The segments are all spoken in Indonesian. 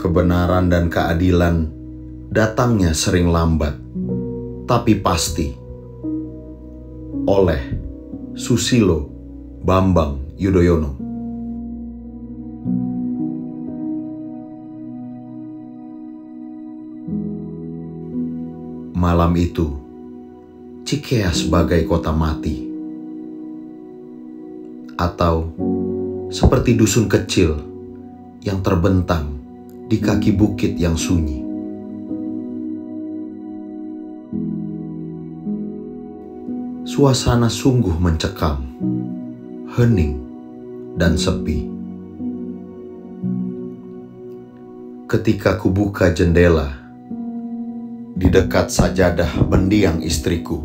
Kebenaran dan keadilan datangnya sering lambat, tapi pasti. Oleh Susilo Bambang Yudhoyono. Malam itu, Cikeas bagai kota mati. Atau seperti dusun kecil yang terbentang di kaki bukit yang sunyi. Suasana sungguh mencekam, hening, dan sepi. Ketika kubuka jendela di dekat sajadah mendiang istriku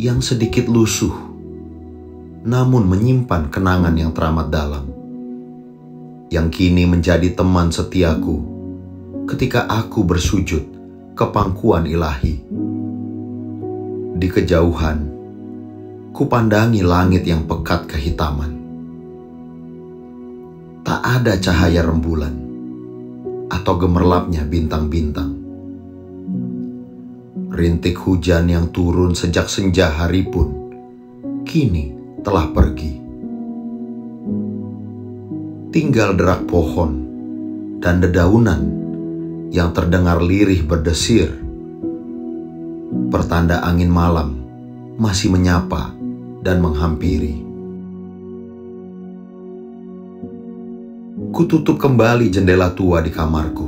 yang sedikit lusuh, namun menyimpan kenangan yang teramat dalam, yang kini menjadi teman setiaku ketika aku bersujud ke pangkuan ilahi. Di kejauhan, kupandangi langit yang pekat kehitaman. Tak ada cahaya rembulan atau gemerlapnya bintang-bintang. Rintik hujan yang turun sejak senja hari pun kini telah pergi. Tinggal derak pohon dan dedaunan yang terdengar lirih berdesir, pertanda angin malam masih menyapa dan menghampiri. Kututup kembali jendela tua di kamarku,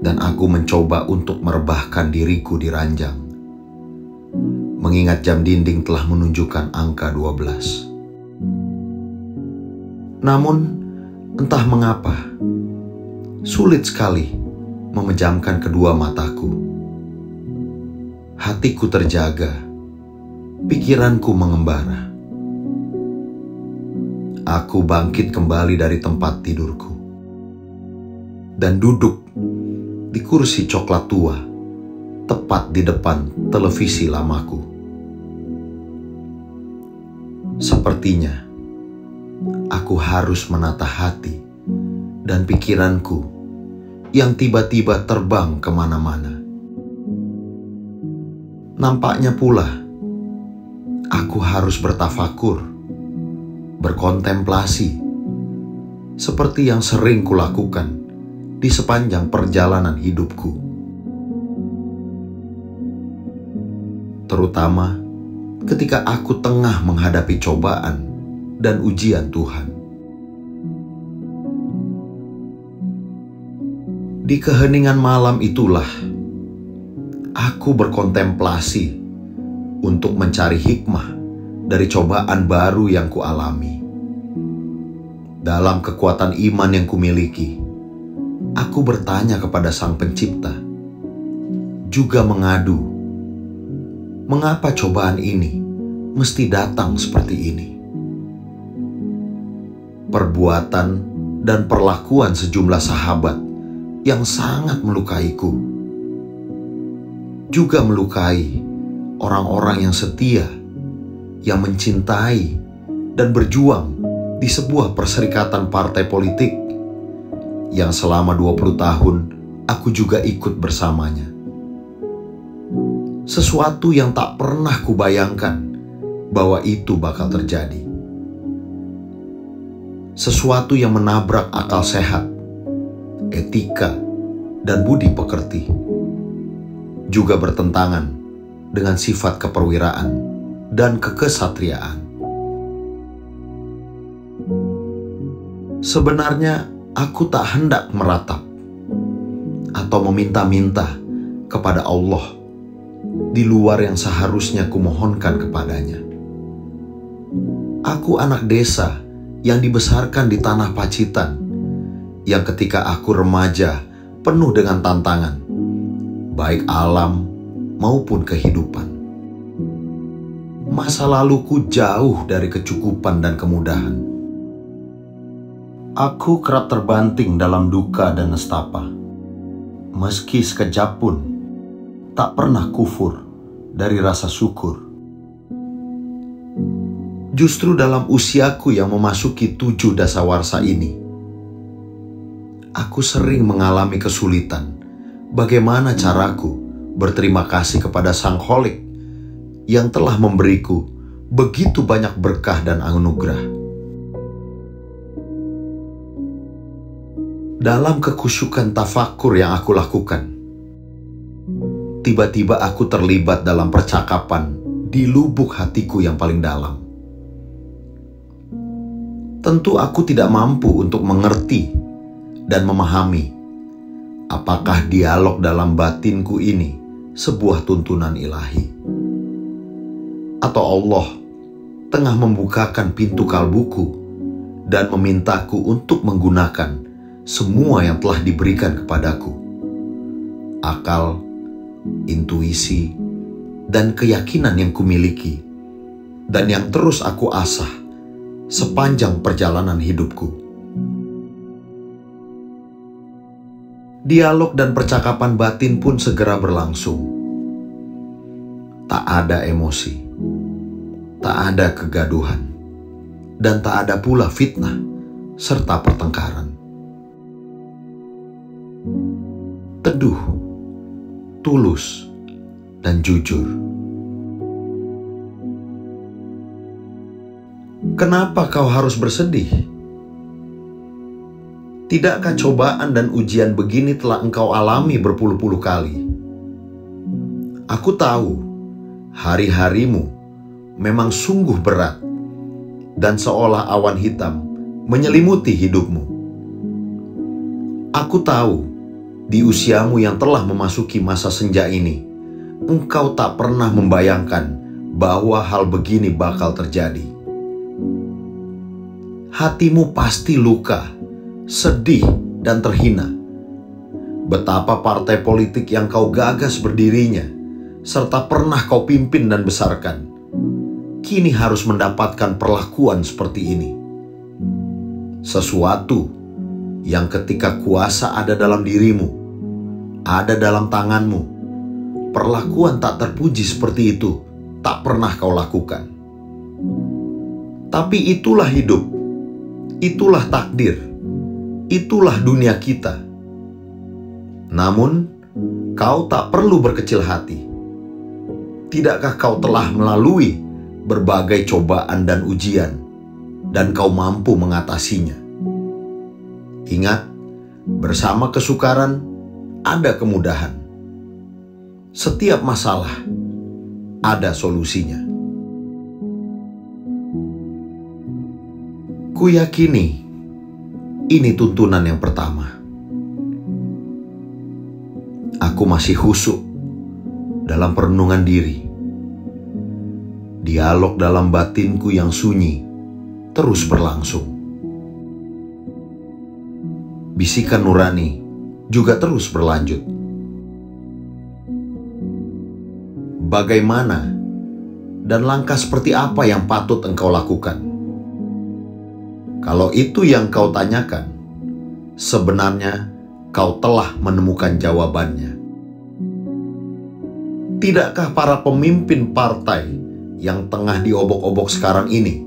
dan aku mencoba untuk merebahkan diriku di ranjang, mengingat jam dinding telah menunjukkan angka 12. Namun, entah mengapa, sulit sekali memejamkan kedua mataku. Hatiku terjaga, pikiranku mengembara. Aku bangkit kembali dari tempat tidurku dan duduk di kursi coklat tua, tepat di depan televisi lamaku. Sepertinya aku harus menata hati dan pikiranku yang tiba-tiba terbang kemana-mana. Nampaknya pula aku harus bertafakur, berkontemplasi, seperti yang sering kulakukan di sepanjang perjalanan hidupku. Terutama ketika aku tengah menghadapi cobaan dan ujian Tuhan. Di keheningan malam itulah aku berkontemplasi untuk mencari hikmah dari cobaan baru yang kualami. Dalam kekuatan iman yang kumiliki, aku bertanya kepada Sang Pencipta, juga mengadu, mengapa cobaan ini mesti datang seperti ini? Perbuatan dan perlakuan sejumlah sahabat yang sangat melukaiku, juga melukai orang-orang yang setia, yang mencintai dan berjuang di sebuah perserikatan partai politik yang selama 20 tahun aku juga ikut bersamanya. Sesuatu yang tak pernah kubayangkan bahwa itu bakal terjadi. Sesuatu yang menabrak akal sehat, etika, dan budi pekerti. Juga bertentangan dengan sifat keperwiraan dan kekesatriaan. Sebenarnya aku tak hendak meratap atau meminta-minta kepada Allah di luar yang seharusnya kumohonkan kepadanya. Aku anak desa yang dibesarkan di tanah Pacitan, yang ketika aku remaja penuh dengan tantangan, baik alam maupun kehidupan. Masa laluku jauh dari kecukupan dan kemudahan. Aku kerap terbanting dalam duka dan nestapa. Meski sekejap pun, tak pernah kufur dari rasa syukur. Justru dalam usiaku yang memasuki 7 dasawarsa ini, aku sering mengalami kesulitan. Bagaimana caraku berterima kasih kepada Sang Kholik yang telah memberiku begitu banyak berkah dan anugerah. Dalam kekusyukan tafakur yang aku lakukan, tiba-tiba aku terlibat dalam percakapan di lubuk hatiku yang paling dalam. Tentu aku tidak mampu untuk mengerti dan memahami apakah dialog dalam batinku ini sebuah tuntunan ilahi, atau Allah tengah membukakan pintu kalbuku dan memintaku untuk menggunakan semua yang telah diberikan kepadaku: akal, intuisi, dan keyakinan yang kumiliki, dan yang terus aku asah sepanjang perjalanan hidupku. Dialog dan percakapan batin pun segera berlangsung. Tak ada emosi, tak ada kegaduhan, dan tak ada pula fitnah serta pertengkaran. Teduh, tulus, dan jujur. Kenapa kau harus bersedih? Tidakkah cobaan dan ujian begini telah engkau alami berpuluh-puluh kali? Aku tahu hari-harimu memang sungguh berat dan seolah awan hitam menyelimuti hidupmu. Aku tahu di usiamu yang telah memasuki masa senja ini, engkau tak pernah membayangkan bahwa hal begini bakal terjadi. Hatimu pasti luka, sedih, dan terhina. Betapa partai politik yang kau gagas berdirinya, serta pernah kau pimpin dan besarkan, kini harus mendapatkan perlakuan seperti ini. Sesuatu yang ketika kuasa ada dalam dirimu, ada dalam tanganmu, perlakuan tak terpuji seperti itu tak pernah kau lakukan. Tapi itulah hidup, itulah takdir, itulah dunia kita. Namun, kau tak perlu berkecil hati. Tidakkah kau telah melalui berbagai cobaan dan ujian, dan kau mampu mengatasinya? Ingat, bersama kesukaran ada kemudahan. Setiap masalah ada solusinya. Kuyakini ini tuntunan yang pertama. Aku masih khusyuk dalam perenungan diri. Dialog dalam batinku yang sunyi terus berlangsung. Bisikan nurani juga terus berlanjut. Bagaimana dan langkah seperti apa yang patut engkau lakukan? Kalau itu yang kau tanyakan, sebenarnya kau telah menemukan jawabannya. Tidakkah para pemimpin partai yang tengah diobok-obok sekarang ini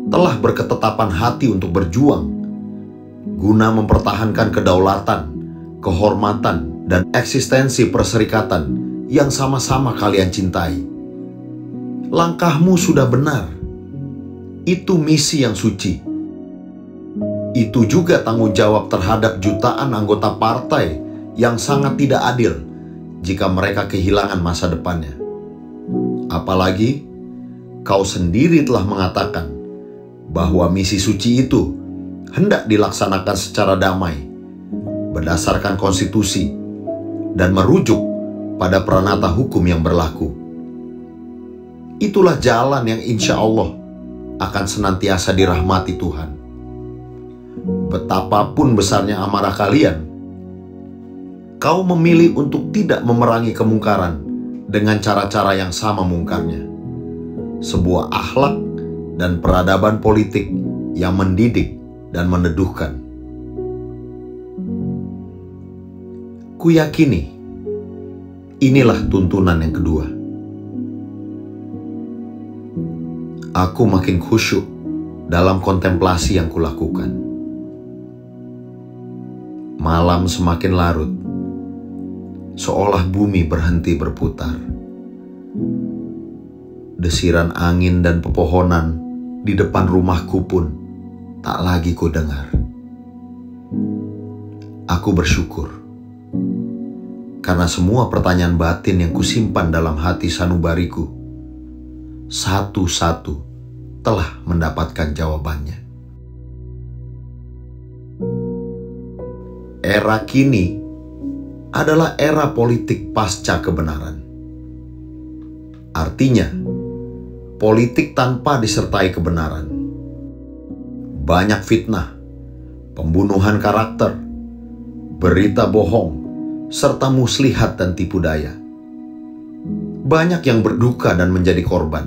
telah berketetapan hati untuk berjuang guna mempertahankan kedaulatan, kehormatan, dan eksistensi perserikatan yang sama-sama kalian cintai? Langkahmu sudah benar. Itu misi yang suci. Itu juga tanggung jawab terhadap jutaan anggota partai yang sangat tidak adil jika mereka kehilangan masa depannya. Apalagi, kau sendiri telah mengatakan bahwa misi suci itu hendak dilaksanakan secara damai, berdasarkan konstitusi, dan merujuk pada peranata hukum yang berlaku. Itulah jalan yang insya Allah akan senantiasa dirahmati Tuhan. Betapapun besarnya amarah kalian, kau memilih untuk tidak memerangi kemungkaran dengan cara-cara yang sama mungkarnya. Sebuah akhlak dan peradaban politik yang mendidik dan meneduhkan. Kuyakini inilah tuntunan yang kedua. Aku makin khusyuk dalam kontemplasi yang kulakukan. Malam semakin larut, seolah bumi berhenti berputar. Desiran angin dan pepohonan di depan rumahku pun tak lagi ku dengar. Aku bersyukur karena semua pertanyaan batin yang kusimpan dalam hati sanubariku satu-satu telah mendapatkan jawabannya. Era kini adalah era politik pasca kebenaran. Artinya, politik tanpa disertai kebenaran. Banyak fitnah, pembunuhan karakter, berita bohong, serta muslihat dan tipu daya. Banyak yang berduka dan menjadi korban.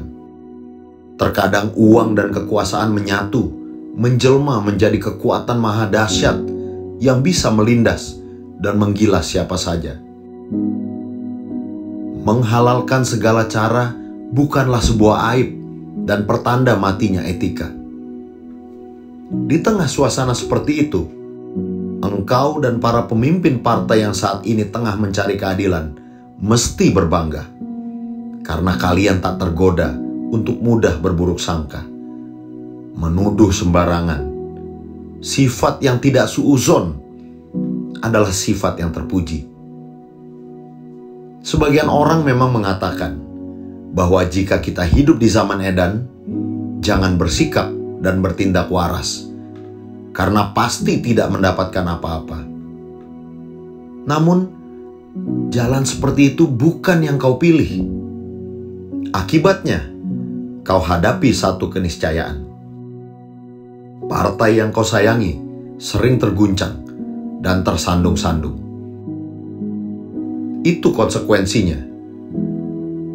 Terkadang uang dan kekuasaan menyatu, menjelma menjadi kekuatan maha dahsyat yang bisa melindas dan menggilas siapa saja. Menghalalkan segala cara bukanlah sebuah aib dan pertanda matinya etika. Di tengah suasana seperti itu, engkau dan para pemimpin partai yang saat ini tengah mencari keadilan mesti berbangga, karena kalian tak tergoda untuk mudah berburuk sangka, menuduh sembarangan. Sifat yang tidak suuzon adalah sifat yang terpuji. Sebagian orang memang mengatakan bahwa jika kita hidup di zaman edan, jangan bersikap dan bertindak waras, karena pasti tidak mendapatkan apa-apa. Namun, jalan seperti itu bukan yang kau pilih. Akibatnya, kau hadapi satu keniscayaan. Partai yang kau sayangi sering terguncang dan tersandung-sandung. Itu konsekuensinya.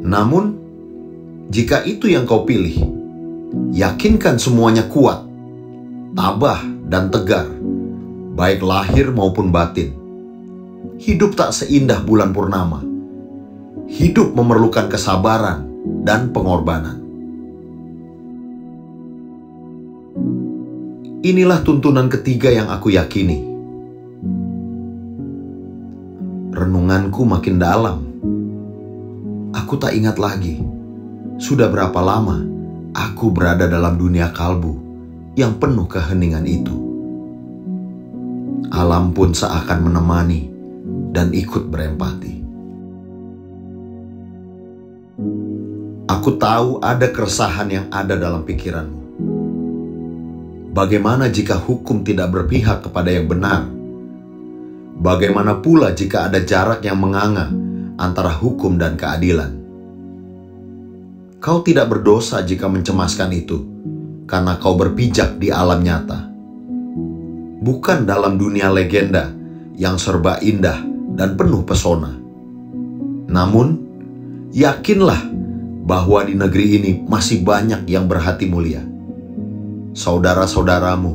Namun, jika itu yang kau pilih, yakinkan semuanya kuat, tabah dan tegar, baik lahir maupun batin. Hidup tak seindah bulan purnama. Hidup memerlukan kesabaran dan pengorbanan. Inilah tuntunan ketiga yang aku yakini. Renunganku makin dalam. Aku tak ingat lagi sudah berapa lama aku berada dalam dunia kalbu yang penuh keheningan itu. Alam pun seakan menemani dan ikut berempati. Aku tahu ada keresahan yang ada dalam pikiranmu. Bagaimana jika hukum tidak berpihak kepada yang benar? Bagaimana pula jika ada jarak yang menganga antara hukum dan keadilan? Kau tidak berdosa jika mencemaskan itu, karena kau berpijak di alam nyata. Bukan dalam dunia legenda yang serba indah dan penuh pesona. Namun, yakinlah bahwa di negeri ini masih banyak yang berhati mulia. Saudara-saudaramu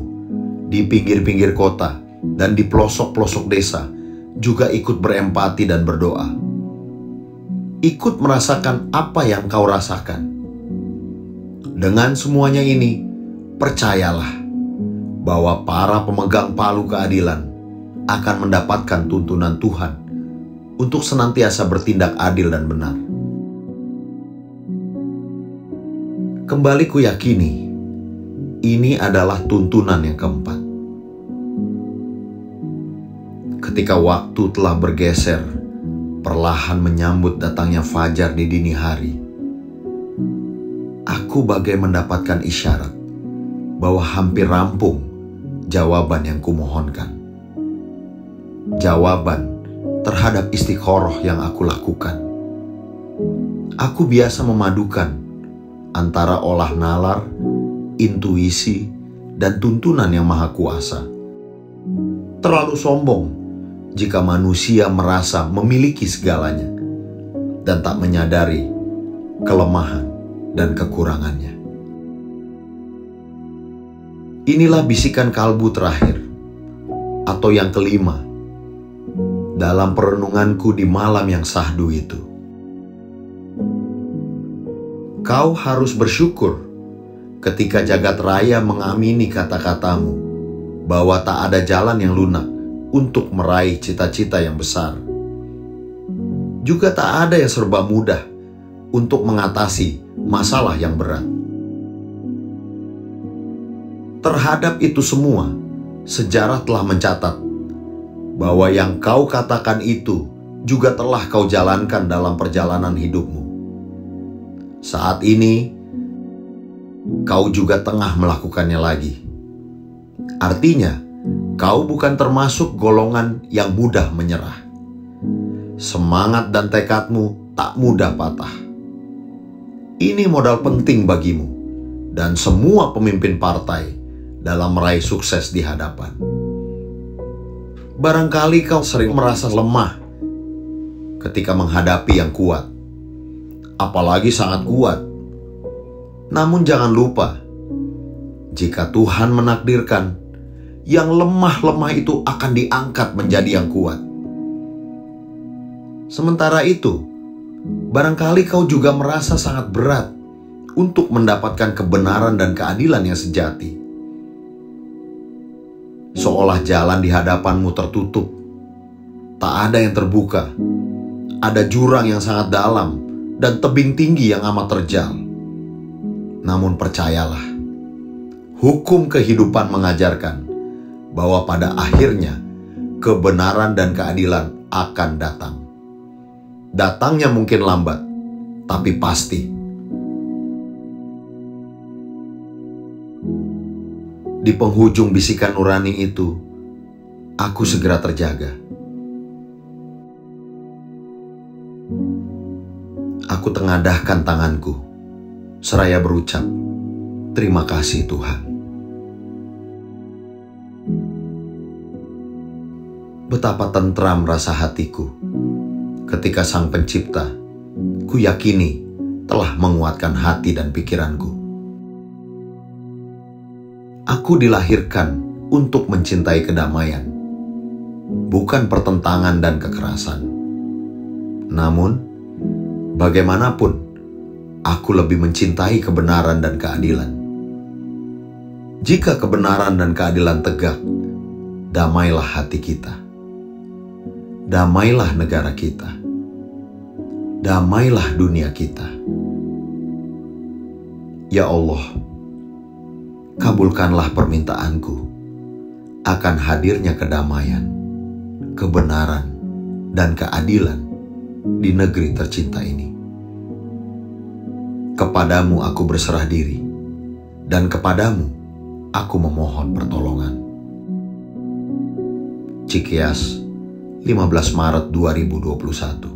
di pinggir-pinggir kota dan di pelosok-pelosok desa juga ikut berempati dan berdoa. Ikut merasakan apa yang kau rasakan. Dengan semuanya ini, percayalah bahwa para pemegang palu keadilan akan mendapatkan tuntunan Tuhan untuk senantiasa bertindak adil dan benar. Kembali ku yakini, ini adalah tuntunan yang keempat. Ketika waktu telah bergeser, perlahan menyambut datangnya fajar di dini hari, aku bagai mendapatkan isyarat bahwa hampir rampung jawaban yang kumohonkan. Jawaban terhadap istiqoroh yang aku lakukan. Aku biasa memadukan antara olah nalar, intuisi, dan tuntunan yang maha kuasa. Terlalu sombong jika manusia merasa memiliki segalanya dan tak menyadari kelemahan dan kekurangannya. Inilah bisikan kalbu terakhir, atau yang kelima, dalam perenunganku di malam yang sahdu itu. Kau harus bersyukur ketika jagat raya mengamini kata-katamu bahwa tak ada jalan yang lunak untuk meraih cita-cita yang besar. Juga tak ada yang serba mudah untuk mengatasi masalah yang berat. Terhadap itu semua, sejarah telah mencatat bahwa yang kau katakan itu juga telah kau jalankan dalam perjalanan hidupmu. Saat ini, kau juga tengah melakukannya lagi. Artinya, kau bukan termasuk golongan yang mudah menyerah. Semangat dan tekadmu tak mudah patah. Ini modal penting bagimu dan semua pemimpin partai dalam meraih sukses di hadapan. Barangkali kau sering merasa lemah ketika menghadapi yang kuat, apalagi sangat kuat. Namun jangan lupa, jika Tuhan menakdirkan, yang lemah-lemah itu akan diangkat menjadi yang kuat. Sementara itu, barangkali kau juga merasa sangat berat untuk mendapatkan kebenaran dan keadilan yang sejati. Seolah jalan di hadapanmu tertutup, tak ada yang terbuka. Ada jurang yang sangat dalam dan tebing tinggi yang amat terjal. Namun percayalah, hukum kehidupan mengajarkan bahwa pada akhirnya kebenaran dan keadilan akan datang. Datangnya mungkin lambat, tapi pasti. Di penghujung bisikan nurani itu, aku segera terjaga. Aku tengadahkan tanganku, seraya berucap, "Terima kasih Tuhan." Betapa tentram rasa hatiku ketika Sang Pencipta, kuyakini, telah menguatkan hati dan pikiranku. Aku dilahirkan untuk mencintai kedamaian, bukan pertentangan dan kekerasan. Namun, bagaimanapun, aku lebih mencintai kebenaran dan keadilan. Jika kebenaran dan keadilan tegak, damailah hati kita. Damailah negara kita. Damailah dunia kita. Ya Allah, kabulkanlah permintaanku akan hadirnya kedamaian, kebenaran, dan keadilan di negeri tercinta ini. Kepadamu aku berserah diri, dan kepadamu aku memohon pertolongan. Cikias, 15 Maret 2021.